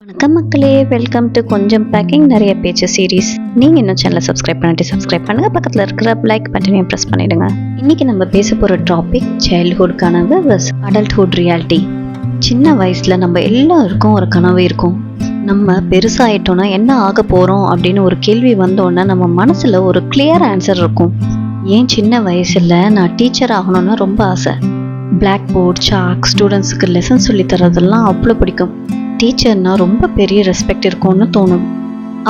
வணக்கம் மக்களே, welcome to கொஞ்சம் பேக்கிங் நிறைய பேச்சு சீரீஸ். நீங்கள் இன்னும் சேனலை சப்ஸ்கிரைப் பண்ணுங்கள், பக்கத்தில் இருக்கிற லைக் பட்டனையும் ப்ரெஸ் பண்ணிடுங்க. இன்னைக்கு நம்ம பேச போகிற டாபிக் சைல்ட்ஹுட் கனவு வெர்சஸ் அடல்ட்ஹுட் ரியாலிட்டி. சின்ன வயசில் நம்ம எல்லாருக்கும் ஒரு கனவு இருக்கும். நம்ம பெருசாகிட்டோன்னா என்ன ஆக போகிறோம் அப்படின்னு ஒரு கேள்வி வந்தோன்னா நம்ம மனசில் ஒரு கிளியர் ஆன்சர் இருக்கும். ஏன் சின்ன வயசில் நான் டீச்சர் ஆகணும்னு ரொம்ப ஆசை. பிளாக் போர்ட், சாக், ஸ்டூடெண்ட்ஸுக்கு லெசன் சொல்லி தரதெல்லாம் அவ்வளோ பிடிக்கும். டீச்சர்னா ரொம்ப பெரிய ரெஸ்பெக்ட் இருக்கும்னு தோணும்.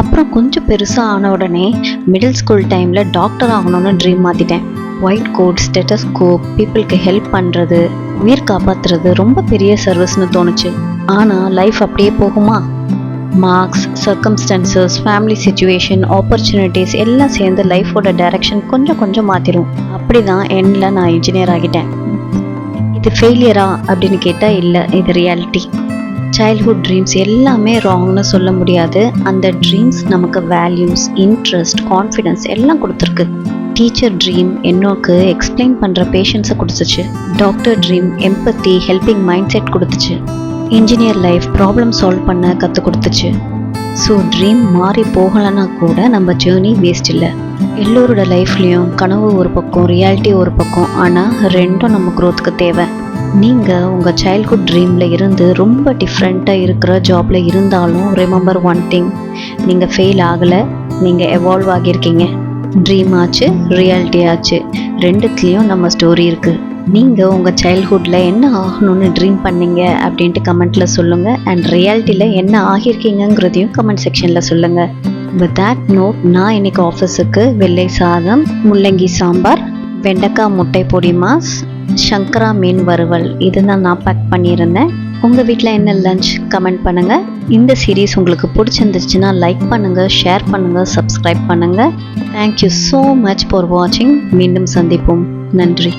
அப்புறம் கொஞ்சம் பெருசாக ஆன உடனே மிடில் ஸ்கூல் டைமில் டாக்டர் ஆகணும்னு ட்ரீம் மாற்றிட்டேன். ஒயிட் கோட், ஸ்டெட்டஸ்கோப், பீப்புளுக்கு ஹெல்ப் பண்ணுறது, உயிர் காப்பாற்றுறது ரொம்ப பெரிய சர்வீஸ்னு தோணுச்சு. ஆனால் லைஃப் அப்படியே போகுமா? Marks, circumstances, family situation, opportunities எல்லாம் சேர்ந்து லைஃபோட டைரக்ஷன் கொஞ்சம் கொஞ்சம் மாற்றிடும். அப்படி தான் எண்டில் நான் இன்ஜினியர் ஆகிட்டேன். இது ஃபெயிலியரா அப்படின்னு கேட்டால் இல்லை, இது ரியாலிட்டி. சைல்ட்ஹுட் ட்ரீம்ஸ் எல்லாமே ராங்னு சொல்ல முடியாது. அந்த ட்ரீம்ஸ் நமக்கு வேல்யூஸ், இன்ட்ரெஸ்ட், கான்ஃபிடென்ஸ் எல்லாம் கொடுத்துருக்கு. டீச்சர் ட்ரீம் என்னோக்கு எக்ஸ்பிளைன் பண்ணுற பேஷன்ஸை கொடுத்துச்சு. டாக்டர் ட்ரீம் எம்பத்தி, ஹெல்பிங் மைண்ட் செட் கொடுத்துச்சு. இன்ஜினியர் லைஃப் ப்ராப்ளம் சால்வ் பண்ண கற்றுக் கொடுத்துச்சு. ஸோ ட்ரீம் மாறி போகலைன்னா கூட நம்ம ஜேர்னி வேஸ்ட் இல்லை. எல்லோரோட லைஃப்லேயும் கனவு ஒரு பக்கம், ரியாலிட்டி ஒரு பக்கம். ஆனால் ரெண்டும் நம்ம க்ரோத்துக்கு தேவை. நீங்கள் உங்கள் சைல்ட்ஹுட் ட்ரீமில் இருந்து ரொம்ப டிஃப்ரெண்ட்டாக இருக்கிற ஜாபில் இருந்தாலும் ரிமெம்பர் ஒன் திங், நீங்கள் ஃபெயில் ஆகலை, நீங்கள் எவால்வ் ஆகியிருக்கீங்க. ட்ரீம் ஆச்சு, ரியாலிட்டி ஆச்சு, ரெண்டுத்துலேயும் நம்ம ஸ்டோரி இருக்குது. நீங்கள் உங்கள் சைல்ட்ஹுட்டில் என்ன ஆகணும்னு ட்ரீம் பண்ணீங்க அப்படின்ட்டு கமெண்ட்டில் சொல்லுங்கள். அண்ட் ரியாலிட்டியில் என்ன ஆகியிருக்கீங்கிறதையும் கமெண்ட் செக்ஷனில் சொல்லுங்கள். வித் தேட் நோட், நான் இன்னைக்கு ஆஃபீஸுக்கு வெள்ளை சாதம், முள்ளங்கி சாம்பார், வெண்டைக்காய் முட்டை பொடி மாஸ், சங்கரா மீன் வறுவல் இதுதான் நான் பேக் பண்ணியிருந்தேன். உங்கள் வீட்டில் என்ன லஞ்ச் கமெண்ட் பண்ணுங்கள். இந்த சீரீஸ் உங்களுக்கு பிடிச்சிருந்துச்சுன்னா லைக் பண்ணுங்கள், ஷேர் பண்ணுங்கள், சப்ஸ்கிரைப் பண்ணுங்கள். தேங்க்யூ ஸோ மச் ஃபார் வாட்சிங். மீண்டும் சந்திப்போம். நன்றி.